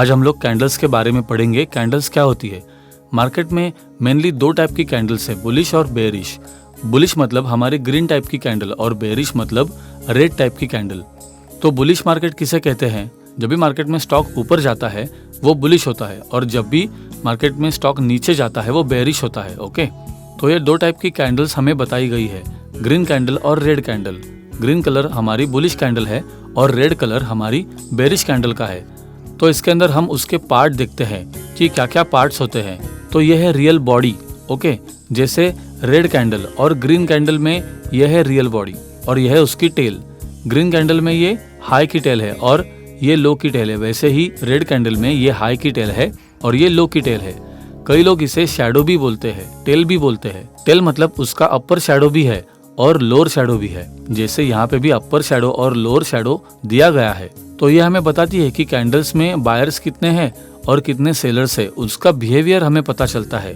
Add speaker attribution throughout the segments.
Speaker 1: आज हम लोग कैंडल्स के बारे में पढ़ेंगे। कैंडल्स क्या होती है। मार्केट में मेनली दो टाइप की कैंडल्स है, बुलिश और बेयरिश। बुलिश मतलब हमारी ग्रीन टाइप की कैंडल और बेयरिश मतलब रेड टाइप की कैंडल। तो बुलिश मार्केट किसे कहते हैं? जब भी मार्केट में स्टॉक ऊपर जाता है वो बुलिश होता है और जब भी मार्केट में स्टॉक नीचे जाता है वो बेयरिश होता है। ओके, तो ये दो टाइप की कैंडल्स हमें बताई गई है, ग्रीन कैंडल और रेड कैंडल। ग्रीन कलर हमारी बुलिश कैंडल है और रेड कलर हमारी बेयरिश कैंडल का है। तो इसके अंदर हम उसके पार्ट देखते हैं कि क्या क्या पार्ट्स होते हैं। तो यह है रियल बॉडी। ओके, जैसे रेड कैंडल और ग्रीन कैंडल में यह है रियल बॉडी और यह है उसकी टेल। ग्रीन कैंडल में ये हाई की टेल है और ये लो की टेल है। वैसे ही रेड कैंडल में ये हाई की टेल है और ये लो की टेल है। कई लोग इसे शैडो भी बोलते हैं, टेल भी बोलते हैं। टेल मतलब उसका अपर शैडो भी है और लोअर शैडो भी है। जैसे यहाँ पे भी अपर शैडो और लोअर शैडो दिया गया है। तो ये हमें बताती है कि कैंडल्स में बायर्स कितने हैं और कितने सेलर्स है। उसका बिहेवियर हमें पता चलता है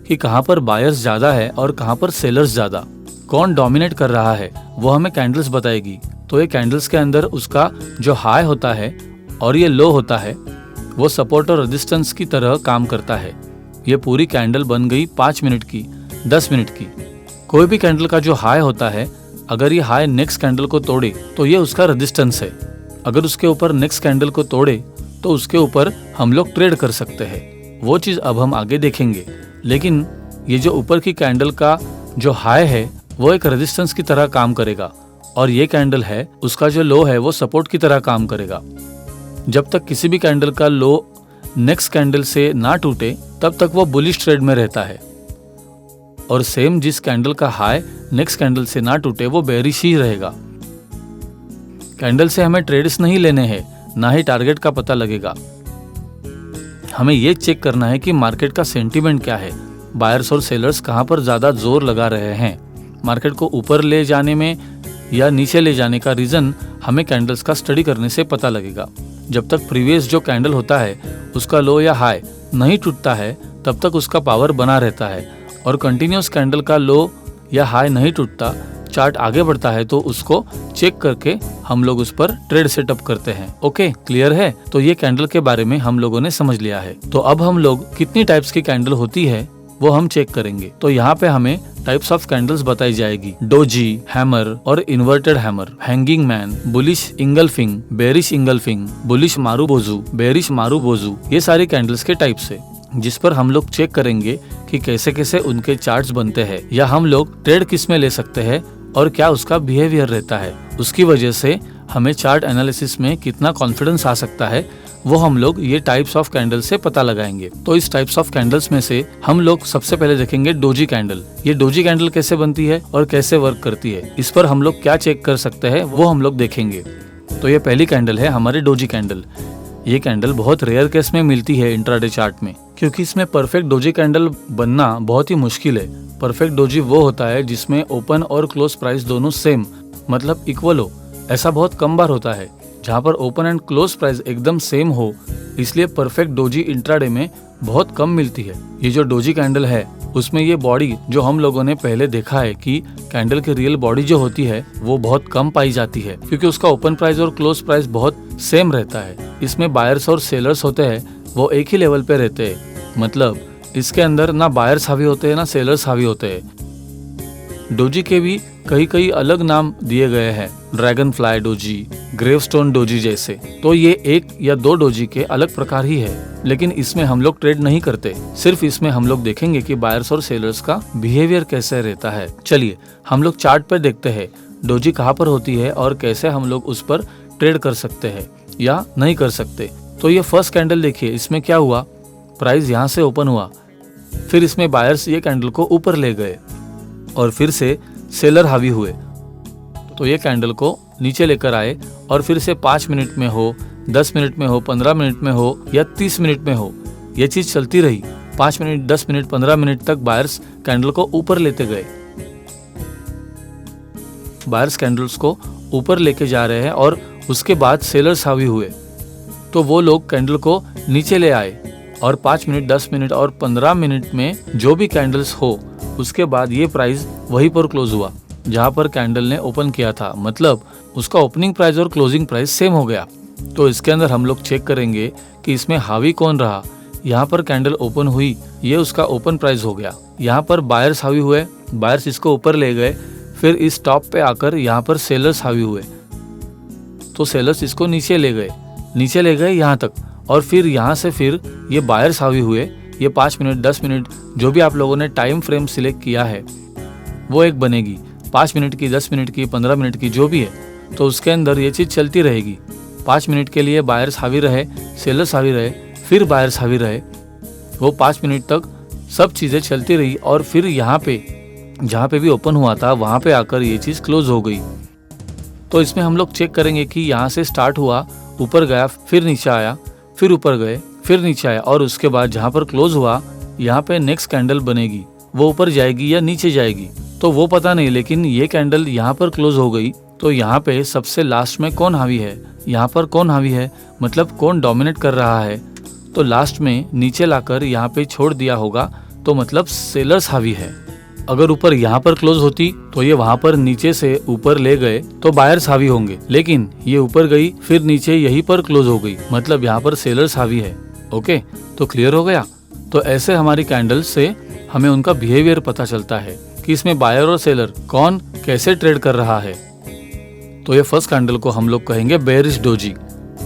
Speaker 1: कि कहाँ पर बायर्स ज्यादा है और कहाँ पर सेलर्स ज्यादा, कौन डोमिनेट कर रहा है वो हमें कैंडल्स बताएगी। तो ये कैंडल्स के अंदर उसका जो हाई होता है और ये लो होता है वो सपोर्ट और रेजिस्टेंस की तरह काम करता है। ये पूरी कैंडल बन गई 5 मिनट की, 10 मिनट की। कोई भी कैंडल का जो हाई होता है, अगर ये हाई नेक्स्ट कैंडल को तोड़े तो ये उसका रेजिस्टेंस है। अगर उसके ऊपर नेक्स्ट कैंडल को तोड़े तो उसके ऊपर हम लोग ट्रेड कर सकते हैं। वो चीज़ अब हम आगे देखेंगे। लेकिन ये जो ऊपर की कैंडल का जो हाई है वो एक रेजिस्टेंस की तरह काम करेगा और ये कैंडल है उसका जो लो है वो सपोर्ट की तरह काम करेगा। जब तक किसी भी कैंडल का लो नेक्स्ट कैंडल से ना टूटे तब तक वो बुलिश ट्रेड में रहता है और सेम जिस कैंडल का हाई नेक्स्ट कैंडल से ना टूटे वो बेयरिश ही रहेगा। कैंडल से हमें ट्रेड्स नहीं लेने हैं, ना ही टारगेट का पता लगेगा। हमें ये चेक करना है कि मार्केट का सेंटीमेंट क्या है, बायर्स और सेलर्स कहाँ पर ज्यादा जोर लगा रहे हैं। मार्केट को ऊपर ले जाने में या नीचे ले जाने का रीजन हमें कैंडल्स का स्टडी करने से पता लगेगा। जब तक प्रीवियस जो कैंडल होता है उसका लो या हाई नहीं टूटता है तब तक उसका पावर बना रहता है और कंटिन्यूस कैंडल का लो या हाई नहीं टूटता, चार्ट आगे बढ़ता है तो उसको चेक करके हम लोग उस पर ट्रेड सेटअप करते हैं। ओके, क्लियर है? तो ये कैंडल के बारे में हम लोगों ने समझ लिया है। तो अब हम लोग कितनी टाइप्स की कैंडल होती है वो हम चेक करेंगे। तो यहाँ पे हमें टाइप्स ऑफ कैंडल्स बताई जाएगी, डोजी, हैमर और inverted hammer, hanging man, bullish engulfing, bearish engulfing, bullish marubozu, bearish marubozu. ये सारी कैंडल्स के टाइप्स है जिस पर हम लोग चेक करेंगे कि कैसे कैसे उनके चार्ट्स बनते हैं या हम लोग ट्रेड किस में ले सकते हैं और क्या उसका बिहेवियर रहता है। उसकी वजह से हमें चार्ट एनालिसिस में कितना कॉन्फिडेंस आ सकता है वो हम लोग ये टाइप्स ऑफ कैंडल से पता लगाएंगे। तो इस टाइप्स ऑफ कैंडल्स में से हम लोग सबसे पहले देखेंगे डोजी कैंडल। ये डोजी कैंडल कैसे बनती है और कैसे वर्क करती है, इस पर हम लोग क्या चेक कर सकते हैं वो हम लोग देखेंगे। तो ये पहली कैंडल है हमारी डोजी कैंडल। ये कैंडल बहुत रेयर केस में मिलती है इंट्राडे चार्ट में, क्योंकि इसमें परफेक्ट डोजी कैंडल बनना बहुत ही मुश्किल है। परफेक्ट डोजी वो होता है जिसमें ओपन और क्लोज प्राइस दोनों सेम मतलब इक्वल हो। ऐसा बहुत कम बार होता है जहाँ पर ओपन एंड क्लोज प्राइस एकदम सेम हो, इसलिए परफेक्ट डोजी इंट्राडे में बहुत कम मिलती है। ये जो डोजी कैंडल है उसमें ये बॉडी जो हम लोगों ने पहले देखा है कि कैंडल की रियल बॉडी जो होती है वो बहुत कम पाई जाती है, क्योंकि उसका ओपन प्राइस और क्लोज प्राइस बहुत सेम रहता है। इसमें बायर्स और सेलर्स होते हैं वो एक ही लेवल पे रहते हैं, मतलब इसके अंदर ना बायर्स हावी होते हैं ना सेलर्स हावी होते हैं। डोजी के भी कई अलग नाम दिए गए हैं, dragon fly doji, gravestone doji जैसे। तो ये एक या दो डोजी के अलग प्रकार ही है, लेकिन इसमें हम लोग ट्रेड नहीं करते। सिर्फ इसमें हम लोग देखेंगे कि बायर्स और सेलर्स का बिहेवियर कैसे रहता है। चलिए हम लोग चार्ट पर देखते हैं डोजी कहाँ पर होती है और कैसे हम लोग उस पर ट्रेड कर सकते हैं या नहीं कर सकते। तो ये फर्स्ट कैंडल देखिए, इसमें क्या हुआ, प्राइस यहाँ से ओपन हुआ, फिर इसमें बायर्स ये कैंडल को ऊपर ले गए और फिर से सेलर हावी हुए तो ये कैंडल को नीचे लेकर आए और फिर से 5 मिनट में हो, 10 मिनट में हो, 15 मिनट में हो या 30 मिनट में हो, ये चीज चलती रही। 5 मिनट, 10 मिनट, 15 मिनट तक बायर्स कैंडल को ऊपर लेते गए। बायर्स कैंडल्स को ऊपर लेके जा रहे हैं और उसके बाद सेलर्स हावी हुए तो वो लोग कैंडल को नीचे ले आए और 5 मिनट, 10 मिनट और 15 मिनट में जो भी कैंडल्स हो उसके बाद ये प्राइस वहीं पर क्लोज हुआ जहां पर कैंडल ने ओपन किया था, मतलब उसका ओपनिंग प्राइस और क्लोजिंग प्राइस सेम हो गया। तो इसके अंदर हम लोग चेक करेंगे कि इसमें हावी कौन रहा। यहाँ पर कैंडल ओपन हुई, ये उसका ओपन प्राइस हो गया। यहाँ पर बायर्स हावी हुए, बायर्स इसको ऊपर ले गए, फिर इस टॉप पे आकर यहाँ पर सेलर्स हावी हुए, तो सेलर्स इसको नीचे ले गए यहाँ तक, और फिर यहाँ से फिर ये बायर्स हावी हुए। ये 5 मिनट 10 मिनट जो भी आप लोगों ने टाइम फ्रेम सिलेक्ट किया है वो एक बनेगी, 5 मिनट की, 10 मिनट की, 15 मिनट की, जो भी है, तो उसके अंदर ये चीज़ चलती रहेगी। 5 मिनट के लिए बायर्स हावी रहे, सेलर्स हावी रहे, फिर बायर्स हावी रहे, वो 5 मिनट तक सब चीज़ें चलती रही, और फिर यहाँ पे जहाँ पे भी ओपन हुआ था वहाँ पे आकर ये चीज़ क्लोज हो गई। तो इसमें हम लोग चेक करेंगे कि यहाँ से स्टार्ट हुआ, ऊपर गया, फिर नीचे आया, फिर ऊपर गए, फिर नीचे आया, और उसके बाद जहाँ पर क्लोज हुआ यहाँ पे नेक्स्ट कैंडल बनेगी, वो ऊपर जाएगी या नीचे जाएगी तो वो पता नहीं, लेकिन ये कैंडल यहाँ पर क्लोज हो गई। तो यहाँ पे सबसे लास्ट में कौन हावी है, यहाँ पर कौन हावी है, मतलब कौन डोमिनेट कर रहा है, तो लास्ट में नीचे लाकर यहाँ पे छोड़ दिया होगा, तो मतलब सेलर्स हावी है। अगर ऊपर यहाँ पर क्लोज होती तो ये वहां पर नीचे से ऊपर ले गए तो बायर्स हावी होंगे, लेकिन ये ऊपर गई फिर नीचे यहीं पर क्लोज हो गई, मतलब यहाँ पर सेलर्स हावी है। ओके, तो क्लियर हो गया। तो ऐसे हमारी कैंडल से हमें उनका बिहेवियर पता चलता है कि इसमें बायर और सेलर कौन कैसे ट्रेड कर रहा है। तो ये फर्स्ट कैंडल को हम लोग कहेंगे बेयरिश डोजी।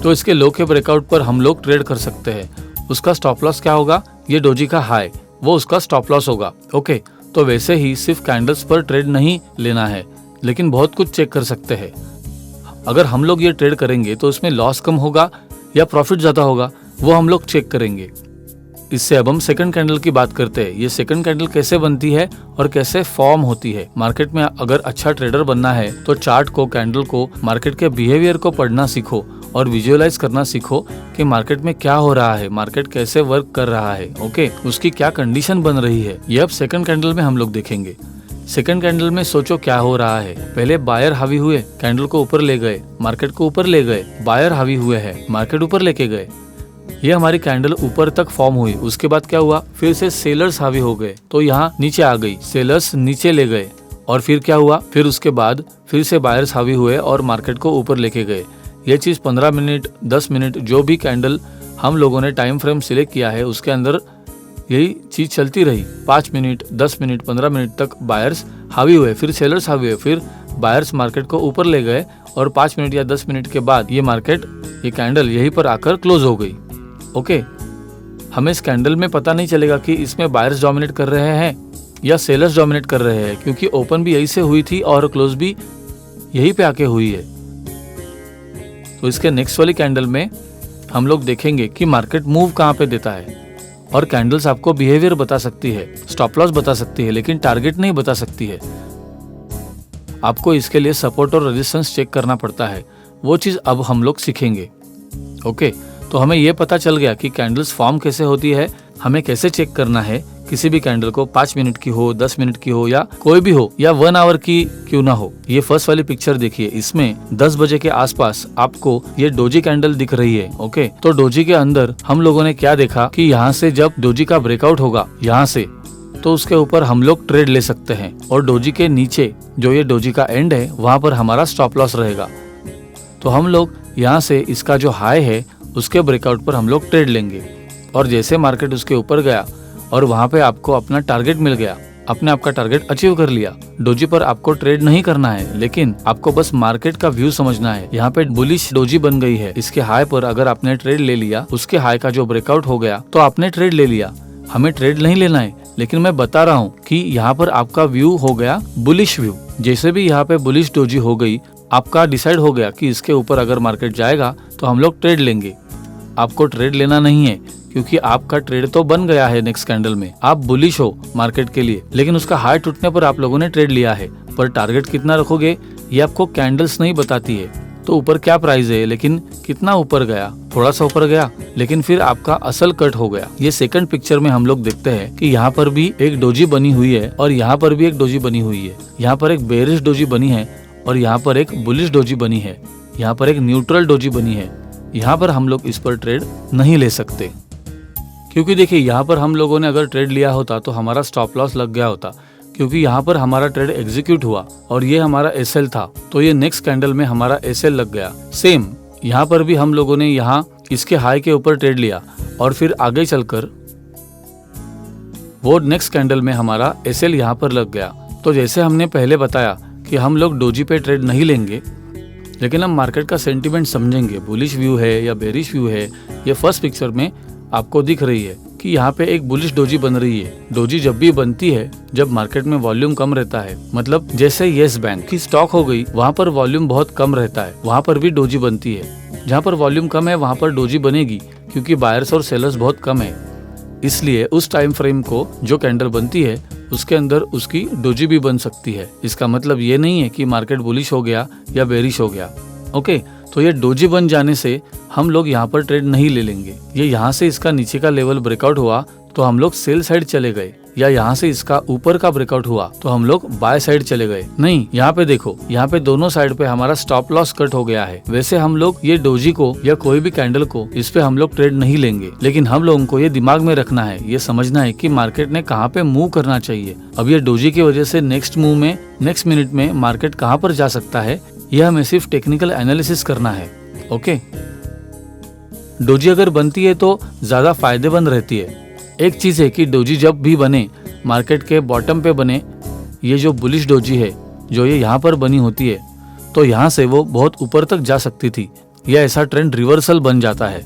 Speaker 1: तो इसके लो के ब्रेकआउट पर हम लोग ट्रेड कर सकते हैं। उसका स्टॉप लॉस क्या होगा, ये डोजी का हाई, वो उसका स्टॉप लॉस होगा। ओके, तो वैसे ही सिर्फ कैंडल्स पर ट्रेड नहीं लेना है, लेकिन बहुत कुछ चेक कर सकते हैं। अगर हम लोग ये ट्रेड करेंगे तो इसमें लॉस कम होगा या प्रॉफिट ज़्यादा होगा, वो हम लोग चेक करेंगे। इससे अब हम सेकंड कैंडल की बात करते हैं। ये सेकंड कैंडल कैसे बनती है और कैसे फॉर्म होती है। मार्केट में अगर अच्छा ट्रेडर बनना है तो चार्ट को, कैंडल को, मार्केट के बिहेवियर को पढ़ना सीखो और विजुअलाइज करना सीखो कि मार्केट में क्या हो रहा है, मार्केट कैसे वर्क कर रहा है। ओके, उसकी क्या कंडीशन बन रही है, ये अब सेकंड कैंडल में हम लोग देखेंगे। सेकंड कैंडल में सोचो क्या हो रहा है। पहले बायर हावी हुए, कैंडल को ऊपर ले गए, मार्केट को ऊपर ले गए, बायर हावी हुए हैं, मार्केट ऊपर लेके गए, ये हमारी कैंडल ऊपर तक फॉर्म हुई। उसके बाद क्या हुआ, फिर से सेलर्स हावी हो गए तो यहाँ नीचे आ गई, सेलर्स नीचे ले गए, और फिर क्या हुआ, फिर उसके बाद फिर से बायर्स हावी हुए और मार्केट को ऊपर लेके गए। ये चीज़ 15 मिनट 10 मिनट जो भी कैंडल हम लोगों ने टाइम फ्रेम सिलेक्ट किया है उसके अंदर यही चीज़ चलती रही। 5 मिनट 10 मिनट 15 मिनट तक बायर्स हावी हुए, फिर सेलर्स हावी हुए, फिर बायर्स मार्केट को ऊपर ले गए, और 5 मिनट या 10 मिनट के बाद ये कैंडल यहीं पर आकर क्लोज हो गई। ओके, हमें इस कैंडल में पता नहीं चलेगा कि इसमें बायर्स डोमिनेट कर रहे हैं या सेलर्स डोमिनेट कर रहे हैं, क्योंकि ओपन भी यही से हुई थी और क्लोज भी यहीं पे आके हुई है। तो इसके नेक्स्ट वाली कैंडल में हम लोग देखेंगे कि मार्केट मूव कहाँ पे देता है, और कैंडल्स आपको बिहेवियर बता सकती है, स्टॉप लॉस बता सकती है, लेकिन टारगेट नहीं बता सकती है। आपको इसके लिए सपोर्ट और रेजिस्टेंस चेक करना पड़ता है, वो चीज़ अब हम लोग सीखेंगे। ओके, तो हमें ये पता चल गया कि कैंडल्स फॉर्म कैसे होती है, हमें कैसे चेक करना है किसी भी कैंडल को, 5 मिनट की हो, 10 मिनट की हो, या कोई भी हो, या 1 आवर की क्यों ना हो। ये फर्स्ट वाली पिक्चर देखिए, इसमें 10 बजे के आसपास आपको ये डोजी कैंडल दिख रही है। ओके, तो डोजी के अंदर हम लोगों ने क्या देखा कि यहाँ से जब डोजी का ब्रेकआउट होगा यहाँ से, तो उसके ऊपर हम लोग ट्रेड ले सकते हैं, और डोजी के नीचे जो ये डोजी का एंड है वहां पर हमारा स्टॉप लॉस रहेगा। तो हम लोग यहाँ से इसका जो हाई है उसके ब्रेकआउट पर हम लोग ट्रेड लेंगे, और जैसे मार्केट उसके ऊपर गया और वहां पे आपको अपना टारगेट मिल गया, अपने आप का टारगेट अचीव कर लिया। डोजी पर आपको ट्रेड नहीं करना है, लेकिन आपको बस मार्केट का व्यू समझना है। यहाँ पे बुलिश डोजी बन गई है, इसके हाई पर अगर आपने ट्रेड ले लिया, उसके हाई का जो ब्रेकआउट हो गया तो आपने ट्रेड ले लिया। हमें ट्रेड नहीं लेना है, लेकिन मैं बता रहा हूँ कि यहाँ पर आपका व्यू हो गया बुलिश व्यू। जैसे भी यहाँ पे बुलिश डोजी हो गई, आपका डिसाइड हो गया कि इसके ऊपर अगर मार्केट जाएगा तो हम लोग ट्रेड लेंगे। आपको ट्रेड लेना नहीं है, क्योंकि आपका ट्रेड तो बन गया है नेक्स्ट कैंडल में, आप बुलिश हो मार्केट के लिए, लेकिन उसका हाई टूटने पर आप लोगों ने ट्रेड लिया है। पर टारगेट कितना रखोगे ये आपको कैंडल्स नहीं बताती है। तो ऊपर क्या प्राइस है, लेकिन कितना ऊपर गया, थोड़ा सा ऊपर गया, लेकिन फिर आपका असल कट हो गया। ये सेकंड पिक्चर में हम लोग देखते हैं कि यहाँ पर भी एक डोजी बनी हुई है और यहाँ पर भी एक डोजी बनी हुई है। यहाँ पर एक बेरिश डोजी बनी है और यहाँ पर एक बुलिश डोजी बनी है, यहाँ पर एक न्यूट्रल डोजी बनी है। यहाँ पर हम लोग इस पर ट्रेड नहीं ले सकते, क्योंकि देखिए यहाँ पर हम लोगों ने अगर ट्रेड लिया होता तो हमारा स्टॉप लॉस लग गया होता, क्योंकि यहाँ पर हमारा ट्रेड एग्जीक्यूट हुआ और ये हमारा एसएल था, तो ये नेक्स्ट कैंडल में हमारा एसएल लग गया। सेम यहाँ पर भी हम लोगों ने यहाँ इसके हाई के ऊपर ट्रेड लिया और फिर आगे चलकर वो नेक्स्ट कैंडल में हमारा एसएल यहाँ पर लग गया। तो जैसे हमने पहले बताया कि हम लोग डोजी पे ट्रेड नहीं लेंगे, लेकिन हम मार्केट का सेंटीमेंट समझेंगे, बुलिश व्यू है या बेरिश व्यू है। ये फर्स्ट पिक्चर में आपको दिख रही है कि यहाँ पे एक बुलिश डोजी बन रही है। डोजी जब भी बनती है जब मार्केट में वॉल्यूम कम रहता है, मतलब जैसे येस बैंक की स्टॉक हो गई, वहाँ पर वॉल्यूम बहुत कम रहता है, वहाँ पर भी डोजी बनती है। जहाँ पर वॉल्यूम कम है वहाँ पर डोजी बनेगी, क्योंकि बायर्स और सेलर्स बहुत कम है। इसलिए उस टाइम फ्रेम को जो कैंडल बनती है उसके अंदर उसकी डोजी भी बन सकती है। इसका मतलब ये नहीं है कि मार्केट बुलिश हो गया या बेरिश हो गया। ओके, तो ये डोजी बन जाने से हम लोग यहाँ पर ट्रेड नहीं ले लेंगे। ये यहाँ से इसका नीचे का लेवल ब्रेकआउट हुआ तो हम लोग सेल साइड चले गए, या यहाँ से इसका ऊपर का ब्रेकआउट हुआ तो हम लोग बाय साइड चले गए। नहीं, यहाँ पे देखो, यहाँ पे दोनों साइड पे हमारा स्टॉप लॉस कट हो गया है। वैसे हम लोग ये डोजी को या कोई भी कैंडल को इस पे हम लोग ट्रेड नहीं लेंगे, लेकिन हम लोगों को ये दिमाग में रखना है, ये समझना है कि मार्केट ने कहाँ पे मूव करना चाहिए। अब ये डोजी की वजह से नेक्स्ट मूव में, नेक्स्ट मिनट में मार्केट कहाँ पर जा सकता है, यह हमें सिर्फ टेक्निकल एनालिसिस करना है। ओके, डोजी अगर बनती है तो ज्यादा फायदेमंद रहती है। एक चीज है कि डोजी जब भी बने मार्केट के बॉटम पे बने, ये जो बुलिश डोजी है जो ये यहाँ पर बनी होती है, तो यहाँ से वो बहुत ऊपर तक जा सकती थी, या ऐसा ट्रेंड रिवर्सल बन जाता है।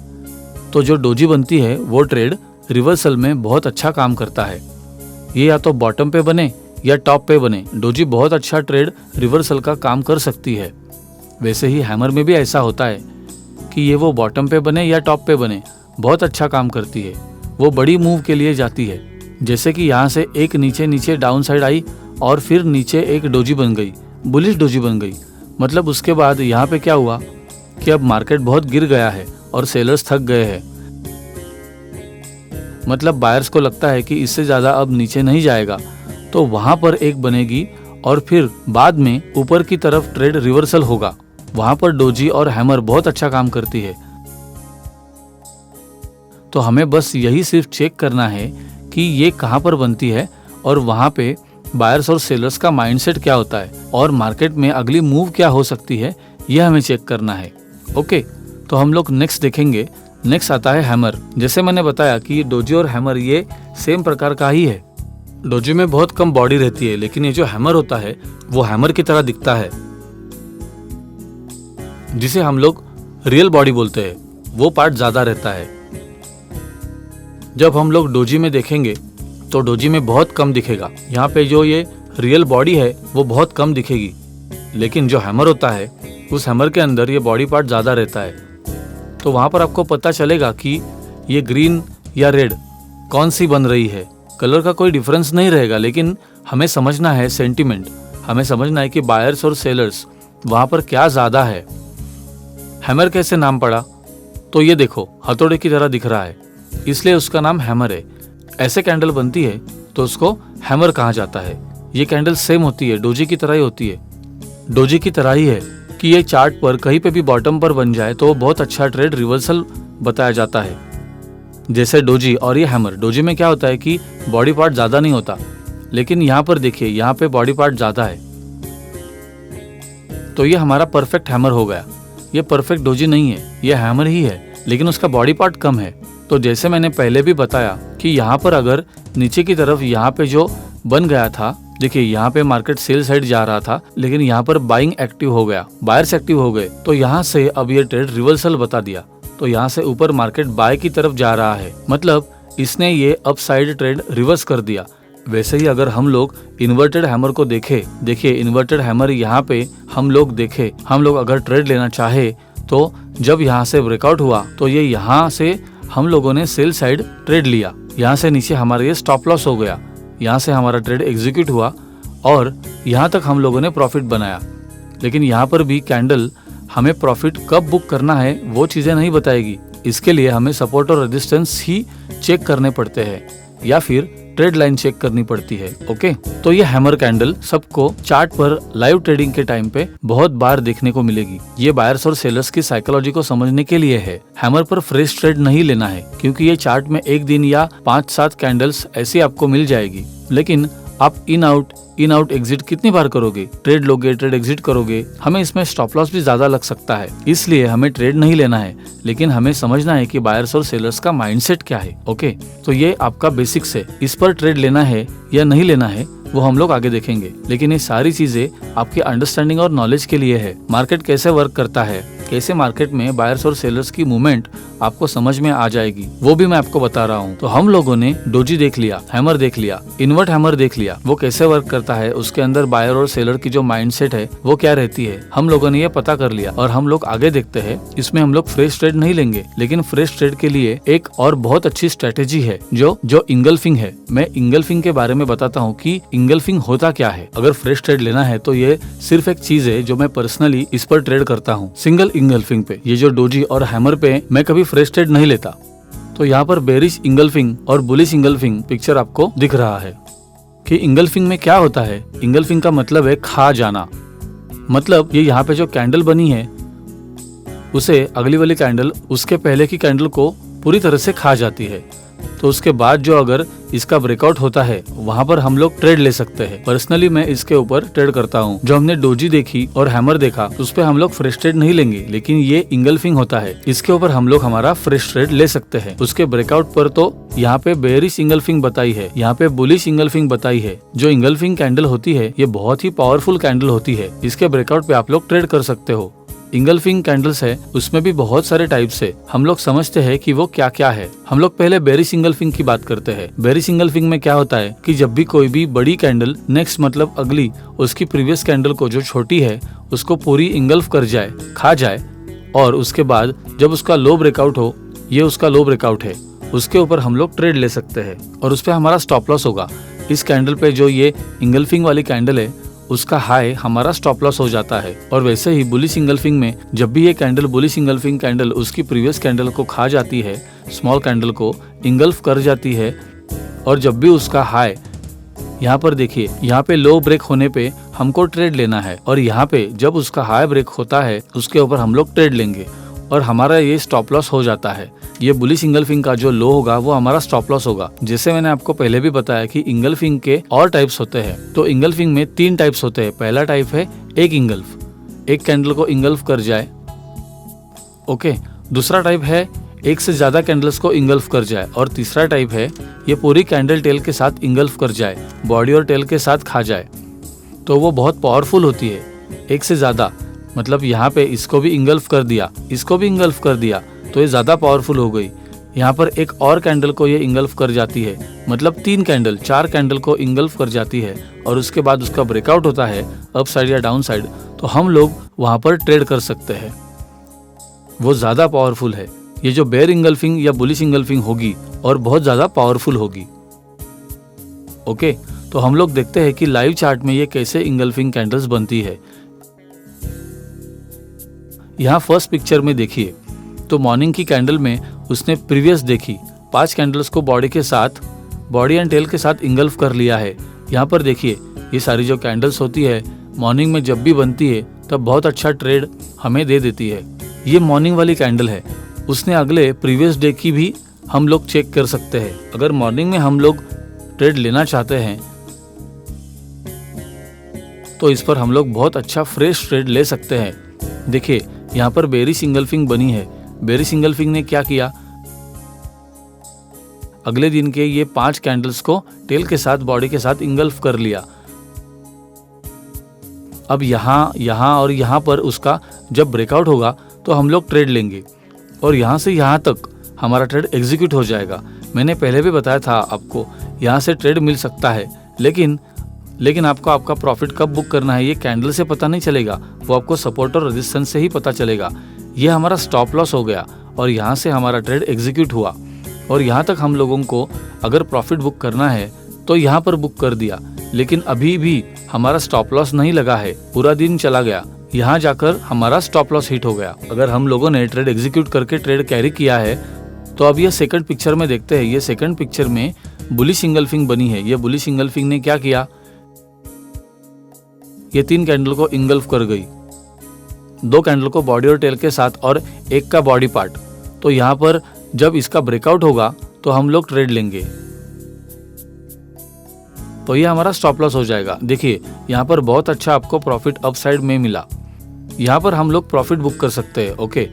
Speaker 1: तो जो डोजी बनती है वो ट्रेड रिवर्सल में बहुत अच्छा काम करता है। ये या तो बॉटम पे बने या टॉप पे बने, डोजी बहुत अच्छा ट्रेड रिवर्सल का काम कर सकती है। वैसे ही हैमर में भी ऐसा होता है कि ये वो बॉटम पे बने या टॉप पे बने, बहुत अच्छा काम करती है। वो बड़ी मूव के लिए जाती है, जैसे कि यहाँ से एक नीचे नीचे डाउन साइड आई और फिर नीचे एक डोजी बन गई, बुलिश डोजी बन गई। मतलब उसके बाद यहाँ पे क्या हुआ कि अब मार्केट बहुत गिर गया है और सेलर्स थक गए हैं। मतलब बायर्स को लगता है कि इससे ज्यादा अब नीचे नहीं जाएगा, तो वहां पर एक बनेगी और फिर बाद में ऊपर की तरफ ट्रेड रिवर्सल होगा। वहां पर डोजी और हैमर बहुत अच्छा काम करती है। तो हमें बस यही सिर्फ चेक करना है कि ये कहां पर बनती है और वहां पे बायर्स और सेलर्स का माइंडसेट क्या होता है और मार्केट में अगली मूव क्या हो सकती है, यह हमें चेक करना है। ओके, तो हम लोग नेक्स्ट देखेंगे। नेक्स्ट आता है हैमर। जैसे मैंने बताया कि डोजी और हैमर ये सेम प्रकार का ही है। डोजी में बहुत कम बॉडी रहती है, लेकिन ये जो हैमर होता है वो हैमर की तरह दिखता है, जिसे हम लोग रियल बॉडी बोलते हैं। वो पार्ट ज्यादा रहता है। जब हम लोग डोजी में देखेंगे तो डोजी में बहुत कम दिखेगा। यहाँ पे जो ये रियल बॉडी है वो बहुत कम दिखेगी, लेकिन जो हैमर होता है उस हैमर के अंदर ये बॉडी पार्ट ज्यादा रहता है। तो वहां पर आपको पता चलेगा कि ये ग्रीन या रेड कौन सी बन रही है। कलर का कोई डिफरेंस नहीं रहेगा, लेकिन हमें समझना है सेंटीमेंट। हमें समझना है कि बायर्स और सेलर्स वहां पर क्या ज्यादा है। हैमर कैसे नाम पड़ा? तो ये देखो, हथौड़े की तरह दिख रहा है, इसलिए उसका नाम हैमर है। ऐसे कैंडल बनती है तो उसको हैमर कहा जाता है। ये कैंडल सेम होती है, डोजी की तरह ही होती है। डोजी की तरह ही है कि ये चार्ट पर कहीं पे भी बॉटम पर बन जाए तो वो बहुत अच्छा ट्रेड रिवर्सल बताया जाता है, जैसे डोजी और ये हैमर। डोजी में क्या होता है कि बॉडी पार्ट ज्यादा नहीं होता, लेकिन यहाँ पर देखिए, यहाँ पे बॉडी पार्ट ज्यादा है। तो ये हमारा परफेक्ट हैमर हो गया। ये परफेक्ट डोजी नहीं है, ये हैमर ही है, लेकिन उसका बॉडी पार्ट कम है। तो जैसे मैंने पहले भी बताया कि यहाँ पर अगर नीचे की तरफ यहाँ पे जो बन गया था, देखिए यहाँ पे मार्केट सेल साइड जा रहा था, लेकिन यहाँ पर बाइंग एक्टिव हो गया, बायर्स एक्टिव हो गए, तो यहाँ से अब ये ट्रेड रिवर्सल बता दिया। तो यहाँ से ऊपर मार्केट बाय की तरफ जा रहा है, मतलब इसने ये अप साइड ट्रेड रिवर्स कर दिया। वैसे ही अगर हम लोग इन्वर्टेड हैमर को देखे, देखिए इन्वर्टेड हैमर यहाँ पे हम लोग अगर ट्रेड लेना चाहे तो जब यहाँ से ब्रेकआउट हुआ तो ये यहाँ से हम लोगों ने सेल साइड ट्रेड लिया। यहाँ से नीचे हमारा ये स्टॉप लॉस हो गया, यहाँ से हमारा ट्रेड एग्जीक्यूट हुआ और यहाँ तक हम लोगों ने प्रॉफिट बनाया। लेकिन यहाँ पर भी कैंडल हमें प्रॉफिट कब बुक करना है वो चीजें नहीं बताएगी। इसके लिए हमें सपोर्ट और रेजिस्टेंस ही चेक करने पड़ते हैं, या फिर ट्रेड लाइन चेक करनी पड़ती है। ओके, तो ये हैमर कैंडल सबको चार्ट पर लाइव ट्रेडिंग के टाइम पे बहुत बार देखने को मिलेगी। ये बायर्स और सेलर्स की साइकोलॉजी को समझने के लिए है। हैमर पर फ्रेश ट्रेड नहीं लेना है, क्योंकि ये चार्ट में एक दिन या 5-7 कैंडल्स ऐसी आपको मिल जाएगी, लेकिन आप इन आउट एग्जिट कितनी बार करोगे, ट्रेड लोगे, ट्रेड एग्जिट करोगे, हमें इसमें स्टॉप लॉस भी ज्यादा लग सकता है। इसलिए हमें ट्रेड नहीं लेना है, लेकिन हमें समझना है कि बायर्स और सेलर्स का माइंडसेट क्या है। ओके, तो ये आपका बेसिक्स है। इस पर ट्रेड लेना है या नहीं लेना है वो हम लोग आगे देखेंगे, लेकिन ये सारी चीजें आपकी अंडरस्टैंडिंग और नॉलेज के लिए है। मार्केट कैसे वर्क करता है, कैसे मार्केट में बायर्स और सेलर्स की मूवमेंट आपको समझ में आ जाएगी, वो भी मैं आपको बता रहा हूँ। तो हम लोगों ने डोजी देख लिया, हैमर देख लिया, इन्वर्ट हैमर देख लिया, वो कैसे वर्क करता है, उसके अंदर बायर और सेलर की जो माइंडसेट है वो क्या रहती है, हम लोगों ने ये पता कर लिया। और हम लोग आगे देखते हैं। इसमें हम लोग फ्रेश ट्रेड नहीं लेंगे, लेकिन फ्रेश ट्रेड के लिए एक और बहुत अच्छी स्ट्रेटेजी है जो इंगल्फिंग है। मैं इंगल्फिंग के बारे में बताता हूँ कि इंगल्फिंग होता क्या है। अगर फ्रेश ट्रेड लेना है तो ये सिर्फ एक चीज है जो मैं पर्सनली इस पर ट्रेड करता हूँ, सिंगल इंगल्फिंग पे। ये जो डोजी और हैमर पे मैं कभी फ्रेश ट्रेड नहीं लेता। तो यहाँ पर बेरिश इंगल्फिंग और बुलिश इंगल्फिंग पिक्चर आपको दिख रहा है कि इंगल्फिंग में क्या होता है। इंगल्फिंग का मतलब है खा जाना। मतलब ये यहाँ पे जो कैंडल बनी है उसे अगली वाली कैंडल उसके पहले की कैंडल को पूरी तरह से खा जाती है। तो उसके बाद जो अगर इसका ब्रेकआउट होता है वहां पर हम लोग ट्रेड ले सकते हैं। पर्सनली मैं इसके ऊपर ट्रेड करता हूं। जो हमने डोजी देखी और हैमर देखा उस पे हम लोग फ्रेश ट्रेड नहीं लेंगे, लेकिन ये इंगल्फिंग होता है, इसके ऊपर हम लोग हमारा फ्रेश ट्रेड ले सकते हैं। उसके ब्रेकआउट पर तो यहाँ पे बेरिश इंगल्फिंग बताई है, यहाँ पे बुलिश इंगल्फिंग बताई है। जो इंगल्फिंग कैंडल होती है ये बहुत ही पावरफुल कैंडल होती है। इसके ब्रेकआउट पे आप लोग ट्रेड कर सकते हो। इंगल्फिंग कैंडल्स है, उसमें भी बहुत सारे टाइप्स है। हम लोग समझते हैं कि वो क्या क्या है। हम लोग पहले बेरिश इंगल्फिंग की बात करते हैं। बेरिश इंगल्फिंग में क्या होता है कि जब भी कोई भी बड़ी कैंडल नेक्स्ट मतलब अगली उसकी प्रीवियस कैंडल को जो छोटी है उसको पूरी इंगल्फ कर जाए, खा जाए, और उसके बाद जब उसका लो ब्रेकआउट हो, ये उसका लो ब्रेकआउट है, उसके ऊपर हम लोग ट्रेड ले सकते हैं और उस पर हमारा स्टॉप लॉस होगा। इस कैंडल पे जो ये इंगल्फिंग वाली कैंडल है उसका हाई हमारा स्टॉप लॉस हो जाता है। और वैसे ही बुलिश इंगल्फिंग में जब भी ये कैंडल बुलिश इंगल्फिंग कैंडल उसकी प्रीवियस कैंडल को खा जाती है, स्मॉल कैंडल को इंगल्फ कर जाती है, और जब भी उसका हाई यहाँ पर देखिए, यहाँ पे लो ब्रेक होने पे हमको ट्रेड लेना है, और यहाँ पे जब उसका हाई ब्रेक होता है उसके ऊपर हम लोग ट्रेड लेंगे और हमारा ये स्टॉप लॉस हो जाता है। ये बुलिश इंगल्फिंग का जो लो होगा वो हमारा स्टॉप लॉस होगा। जैसे मैंने आपको पहले भी बताया कि इंगल्फिंग के और टाइप्स होते हैं। तो इंगल्फिंग में 3 टाइप्स होते हैं। पहला टाइप है एक इंगल्फ, एक कैंडल को इंगल्फ कर जाए। ओके, दूसरा टाइप है एक से ज्यादा कैंडल्स को इंगल्फ कर जाए, और तीसरा टाइप है ये पूरी कैंडल टेल के साथ इंगल्फ कर जाए, बॉडी और टेल के साथ खा जाए। तो वो बहुत पावरफुल होती है। एक से ज्यादा मतलब यहाँ पे इसको भी इंगल्फ कर दिया, इसको भी इंगल्फ कर दिया, तो ये ज्यादा पावरफुल हो गई। यहाँ पर एक और कैंडल को ये इंगल्फ कर जाती है, मतलब 3 कैंडल 4 कैंडल को इंगल्फ कर जाती है, और उसके बाद उसका ब्रेकआउट होता है अप साइड या डाउन साइड, तो हम लोग वहां पर ट्रेड कर सकते हैं। वो ज्यादा पावरफुल है। ये जो बेयर इंगल्फिंग या बुलिश इंगल्फिंग होगी और बहुत ज्यादा पावरफुल होगी। ओके, तो हम लोग देखते हैं कि लाइव चार्ट में ये कैसे इंगल्फिंग कैंडल्स बनती है। यहाँ फर्स्ट पिक्चर में देखिए, तो मॉर्निंग की कैंडल में उसने प्रीवियस देखी 5 कैंडल्स को बॉडी के साथ, बॉडी एंड टेल के साथ इंगल्फ कर लिया है। यहाँ पर देखिए ये सारी जो कैंडल्स होती है मॉर्निंग में जब भी बनती है तब बहुत अच्छा ट्रेड हमें दे देती है। ये मॉर्निंग वाली कैंडल है। उसने अगले प्रीवियस डे की भी हम लोग चेक कर सकते हैं। अगर मॉर्निंग में हम लोग ट्रेड लेना चाहते हैं तो इस पर हम लोग बहुत अच्छा फ्रेश ट्रेड ले सकते हैं। देखिए यहाँ पर बेरिश इंगल्फिंग बनी है। बेरिश इंगल्फिंग ने क्या किया, अगले दिन के ये 5 कैंडल्स को टेल के साथ बॉडी के साथ इंगल्फ कर लिया। अब यहाँ और यहाँ पर उसका जब ब्रेकआउट होगा तो हम लोग ट्रेड लेंगे और यहाँ से यहाँ तक हमारा ट्रेड एग्जीक्यूट हो जाएगा। मैंने पहले भी बताया था आपको, यहाँ से ट्रेड मिल सकता है, लेकिन आपको आपका प्रॉफिट कब बुक करना है ये कैंडल से पता नहीं चलेगा, वो आपको सपोर्ट और रेजिस्टेंस से ही पता चलेगा। ये हमारा स्टॉप लॉस हो गया और यहाँ से हमारा ट्रेड एग्जीक्यूट हुआ, और यहाँ तक हम लोगों को अगर प्रॉफिट बुक करना है तो यहाँ पर बुक कर दिया, लेकिन अभी भी हमारा स्टॉप लॉस नहीं लगा है। पूरा दिन चला गया, यहाँ जाकर हमारा स्टॉप लॉस हिट हो गया। अगर हम लोगों ने ट्रेड एग्जीक्यूट करके ट्रेड कैरी किया है तो अब ये सेकंड पिक्चर में देखते हैं। ये सेकंड पिक्चर में बुलिश इंगल्फिंग बनी है। ये बुलिश इंगल्फिंग ने क्या किया, ये 3 कैंडल को इंगल्फ कर गई, 2 कैंडल को बॉडी और टेल के साथ और 1 का बॉडी पार्ट। तो यहाँ पर जब इसका ब्रेकआउट होगा तो हम लोग ट्रेड लेंगे। तो ये हमारा स्टॉप लॉस हो जाएगा। देखिए यहाँ पर बहुत अच्छा आपको प्रॉफिट अपसाइड में मिला, यहाँ पर हम लोग प्रॉफिट बुक कर सकते हैं। ओके,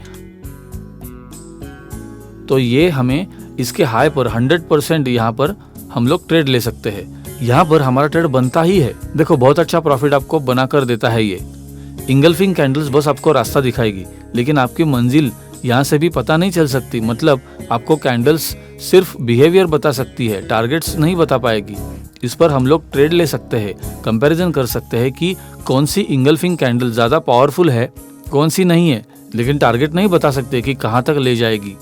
Speaker 1: तो ये हमें इसके हाई पर 100% यहाँ पर हम लोग ट्रेड ले सकते हैं। यहाँ पर हमारा ट्रेड बनता ही है। देखो बहुत अच्छा प्रॉफिट आपको बना कर देता है ये। इंगल्फिंग कैंडल्स बस आपको रास्ता दिखाएगी, लेकिन आपकी मंजिल यहाँ से भी पता नहीं चल सकती। मतलब आपको कैंडल्स सिर्फ बिहेवियर बता सकती है, टारगेट्स नहीं बता पाएगी। इस पर हम लोग ट्रेड ले सकते हैं, कंपैरिजन कर सकते हैं कि कौन सी इंगल्फिंग कैंडल ज़्यादा पावरफुल है, कौन सी नहीं है, लेकिन टारगेट नहीं बता सकते कि कहाँ तक ले जाएगी।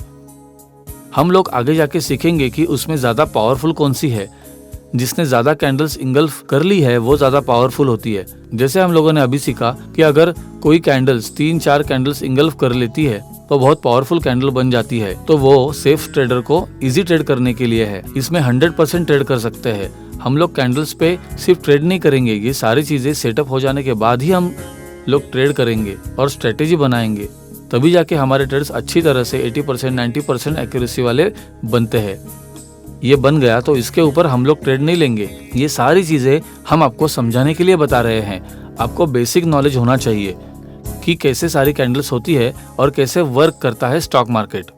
Speaker 1: हम लोग आगे जाके सीखेंगे कि उसमें ज़्यादा पावरफुल कौन सी है। जिसने ज़्यादा कैंडल्स इंगल्फ कर ली है वो ज़्यादा पावरफुल होती है। जैसे हम लोगों ने अभी सीखा कि अगर कोई कैंडल्स 3-4 कैंडल्स इंगल्फ कर लेती है तो बहुत पावरफुल कैंडल बन जाती है, तो वो सेफ ट्रेडर को इजी ट्रेड करने के लिए है। इसमें 100% ट्रेड कर सकते हैं। हम लोग कैंडल्स पे सिर्फ ट्रेड नहीं करेंगे, ये सारी चीज़ें सेटअप हो जाने के बाद ही हम लोग ट्रेड करेंगे और स्ट्रेटेजी बनाएंगे, तभी जाके हमारे ट्रेड्स अच्छी तरह से 80% 90% एक्यूरेसी वाले बनते हैं। ये बन गया तो इसके ऊपर हम लोग ट्रेड नहीं लेंगे। ये सारी चीज़ें हम आपको समझाने के लिए बता रहे हैं। आपको बेसिक नॉलेज होना चाहिए कि कैसे सारी कैंडल्स होती है और कैसे वर्क करता है स्टॉक मार्केट।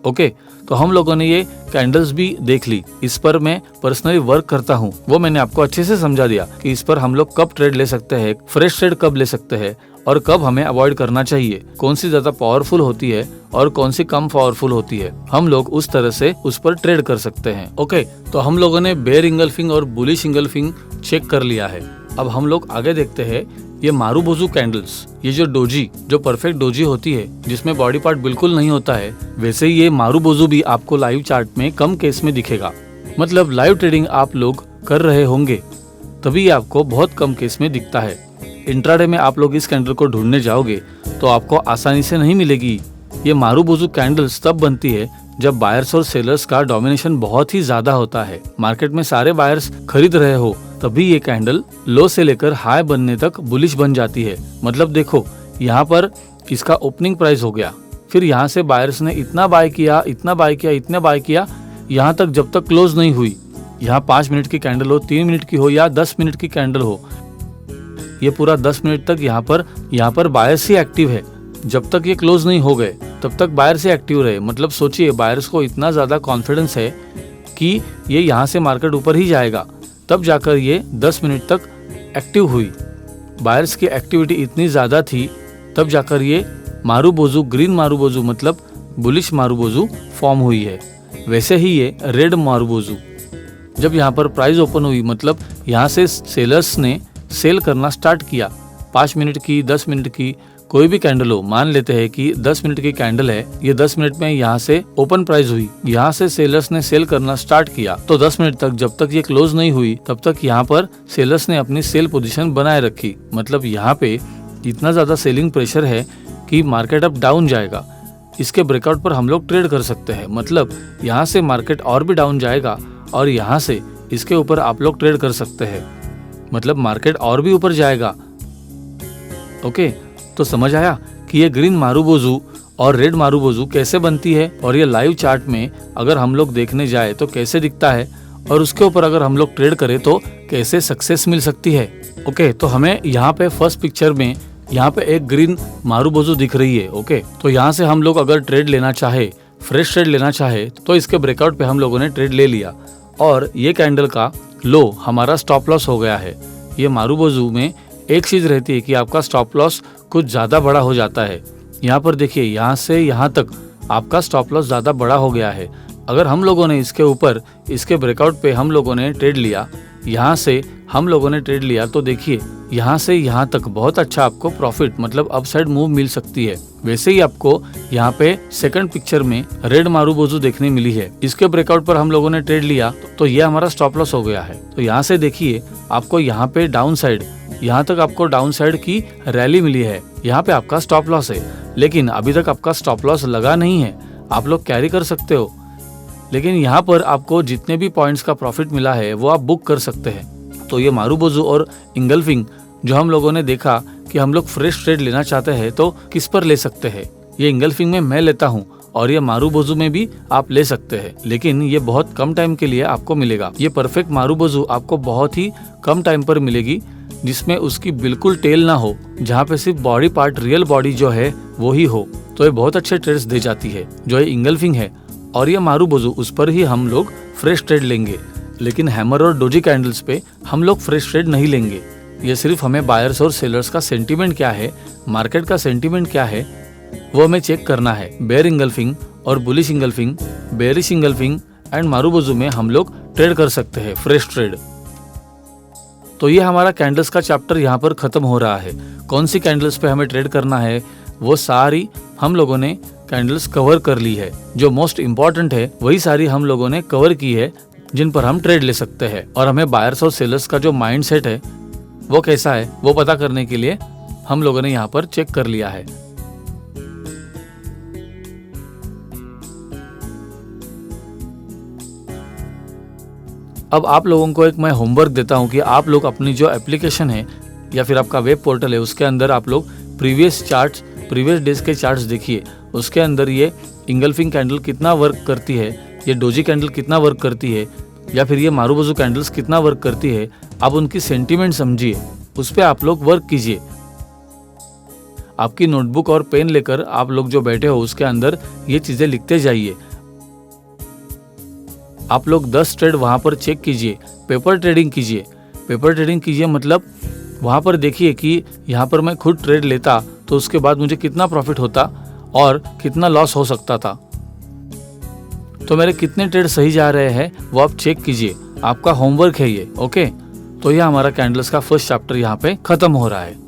Speaker 1: ओके, तो हम लोगों ने ये कैंडल्स भी देख ली। इस पर मैं पर्सनली वर्क करता हूँ, वो मैंने आपको अच्छे से समझा दिया कि इस पर हम लोग कब ट्रेड ले सकते हैं, फ्रेश ट्रेड कब ले सकते हैं और कब हमें अवॉइड करना चाहिए, कौन सी ज्यादा पावरफुल होती है और कौन सी कम पावरफुल होती है। हम लोग उस तरह से उस पर ट्रेड कर सकते हैं। ओके, तो हम लोगों ने बेयर इंगल्फिंग और बुलिश इंगल्फिंग चेक कर लिया है। अब हम लोग आगे देखते हैं ये मारूबोजू कैंडल्स। ये जो डोजी, जो परफेक्ट डोजी होती है जिसमें बॉडी पार्ट बिल्कुल नहीं होता है, वैसे ही ये मारूबोजू भी आपको लाइव चार्ट में कम केस में दिखेगा। मतलब लाइव ट्रेडिंग आप लोग कर रहे होंगे तभी आपको बहुत कम केस में दिखता है। इंट्राडे में आप लोग इस कैंडल को ढूंढने जाओगे तो आपको आसानी से नहीं मिलेगी। ये मारूबोजू कैंडल्स तब बनती है जब बायर्स और सेलर्स का डोमिनेशन बहुत ही ज्यादा होता है, मार्केट में सारे बायर्स खरीद रहे हो, तभी ये कैंडल लो से लेकर हाई बनने तक बुलिश बन जाती है। मतलब देखो यहाँ पर इसका ओपनिंग प्राइस हो गया, फिर यहाँ से बायर्स ने इतना बाय किया, इतना बाय किया, इतना बाय किया, यहाँ तक जब तक क्लोज नहीं हुई। यहाँ 5 मिनट की कैंडल हो, 3 मिनट की हो या 10 मिनट की कैंडल हो, ये पूरा 10 मिनट तक यहाँ पर बायर्स ही एक्टिव है। जब तक ये क्लोज नहीं हो गए तब तक बायर्स ही एक्टिव रहे। मतलब सोचिए बायर्स को इतना ज्यादा कॉन्फिडेंस है कि ये यहाँ से मार्केट ऊपर ही जाएगा, तब जाकर ये 10 मिनट तक एक्टिव हुई। बायर्स की एक्टिविटी इतनी ज्यादा थी तब जाकर ये मारूबोजू, ग्रीन मारूबोजू मतलब बुलिश मारूबोजू फॉर्म हुई है। वैसे ही ये रेड मारूबोजू, जब यहाँ पर प्राइस ओपन हुई मतलब यहाँ से सेलर्स ने सेल करना स्टार्ट किया। 5 मिनट की, 10 मिनट की, कोई भी कैंडल हो, मान लेते हैं कि 10 मिनट की कैंडल है, ये 10 मिनट में यहाँ से ओपन प्राइस हुई, यहाँ से सेलर्स ने सेल करना स्टार्ट किया, तो 10 मिनट तक जब तक ये क्लोज नहीं हुई तब तक यहाँ पर सेलर्स ने अपनी सेल पोजीशन बनाए रखी। मतलब यहाँ पे इतना ज्यादा सेलिंग प्रेशर है कि मार्केट अब डाउन जाएगा। इसके ब्रेकआउट पर हम लोग ट्रेड कर सकते हैं। मतलब यहाँ से मार्केट और भी डाउन जाएगा और यहाँ से इसके ऊपर आप लोग ट्रेड कर सकते हैं। मतलब मार्केट और भी ऊपर जाएगा। ओके, तो समझ आया कि ये ग्रीन मारूबोजू और रेड मारूबोजू कैसे बनती है और ये लाइव चार्ट में अगर हम लोग देखने जाए तो कैसे दिखता है और उसके ऊपर अगर हम लोग ट्रेड करें तो कैसे सक्सेस मिल सकती है। ओके, तो हमें यहाँ पे फर्स्ट पिक्चर में यहाँ पे एक ग्रीन मारूबोजू दिख रही है। ओके, तो यहाँ से हम लोग अगर ट्रेड लेना चाहे, फ्रेश ट्रेड लेना चाहे, तो इसके ब्रेकआउट पे हम लोगों ने ट्रेड ले लिया और ये कैंडल का लो हमारा स्टॉप लॉस हो गया है। ये मारूबोजू में एक चीज रहती है कि आपका स्टॉप लॉस कुछ ज्यादा बड़ा हो जाता है। यहाँ पर देखिए, यहाँ से यहाँ तक आपका स्टॉप लॉस ज्यादा बड़ा हो गया है। अगर हम लोगों ने इसके ऊपर, इसके ब्रेकआउट पे हम लोगों ने ट्रेड लिया, यहाँ से हम लोगों ने ट्रेड लिया, तो देखिए यहाँ से यहाँ तक बहुत अच्छा आपको प्रॉफिट मतलब अपसाइड मूव मिल सकती है। वैसे ही आपको यहाँ पे सेकंड पिक्चर में रेड मारूबोजू देखने मिली है। इसके ब्रेकआउट पर हम लोगों ने ट्रेड लिया तो ये हमारा स्टॉप लॉस हो गया है। तो यहाँ से देखिए आपको यहाँ पे डाउन साइड, यहाँ तक आपको डाउन साइड की रैली मिली है, यहाँ पे आपका स्टॉप लॉस है। लेकिन अभी तक आपका स्टॉप लॉस लगा नहीं है, आप लोग कैरी कर सकते हो। लेकिन यहाँ पर आपको जितने भी पॉइंट्स का प्रॉफिट मिला है वो आप बुक कर सकते हैं। तो ये मारूबोजू और इंगल्फिंग जो हम लोगों ने देखा कि हम लोग फ्रेश ट्रेड लेना चाहते हैं तो किस पर ले सकते हैं। ये इंगल्फिंग में मैं लेता हूँ और ये मारुबोजू में भी आप ले सकते हैं, लेकिन ये बहुत कम टाइम के लिए आपको मिलेगा। ये परफेक्ट मारुबोजू आपको बहुत ही कम टाइम पर मिलेगी, जिसमें उसकी बिल्कुल टेल ना हो, जहाँ पे सिर्फ बॉडी पार्ट, रियल बॉडी जो है वो ही हो। तो ये बहुत अच्छे ट्रेड्स दे जाती है। जो ये इंगल्फिंग है और ये मारुबोजू, उस पर ही हम लोग फ्रेश ट्रेड लेंगे, लेकिन हैमर और डोजी कैंडल्स पे हम लोग फ्रेश ट्रेड नहीं लेंगे। ये सिर्फ हमें बायर्स और सेलर्स का सेंटीमेंट क्या है, मार्केट का सेंटीमेंट क्या है, वो हमें चेक करना है। बेयर इंगल्फिंग और bullish engulfing, bearish engulfing and marubozu में हम लोग ट्रेड कर सकते हैं, फ्रेश ट्रेड। तो ये हमारा कैंडल्स का चैप्टर यहाँ पर खत्म हो रहा है। कौन सी कैंडल्स पे हमें ट्रेड करना है वो सारी हम लोगों ने कैंडल्स कवर कर ली है। जो मोस्ट इम्पॉर्टेंट है वही सारी हम लोगों ने कवर की है, जिन पर हम ट्रेड ले सकते हैं। और हमें बायर्स और सेलर्स का जो माइंड सेट है वो कैसा है वो पता करने के लिए हम लोगों ने यहाँ पर चेक कर लिया है। अब आप लोगों को एक मैं होमवर्क देता हूँ कि आप लोग अपनी जो एप्लीकेशन है या फिर आपका वेब पोर्टल है उसके अंदर आप लोग प्रीवियस डेज के चार्ट्स देखिए। उसके अंदर ये इंगल्फिंग कैंडल कितना वर्क करती है, ये डोजी कैंडल कितना वर्क करती है, या फिर ये मारुबोजू कैंडल्स कितना वर्क करती है। आप उनकी सेंटीमेंट समझिए, उस पर आप लोग वर्क कीजिए। आपकी नोटबुक और पेन लेकर आप लोग जो बैठे हो उसके अंदर ये चीज़ें लिखते जाइए। आप लोग 10 ट्रेड वहाँ पर चेक कीजिए, पेपर ट्रेडिंग कीजिए। पेपर ट्रेडिंग कीजिए मतलब वहाँ पर देखिए कि यहाँ पर मैं खुद ट्रेड लेता तो उसके बाद मुझे कितना प्रॉफिट होता और कितना लॉस हो सकता था। तो मेरे कितने ट्रेड सही जा रहे हैं वो आप चेक कीजिए। आपका होमवर्क है ये, ओके। तो ये हमारा कैंडल्स का फर्स्ट चैप्टर यहाँ पे खत्म हो रहा है।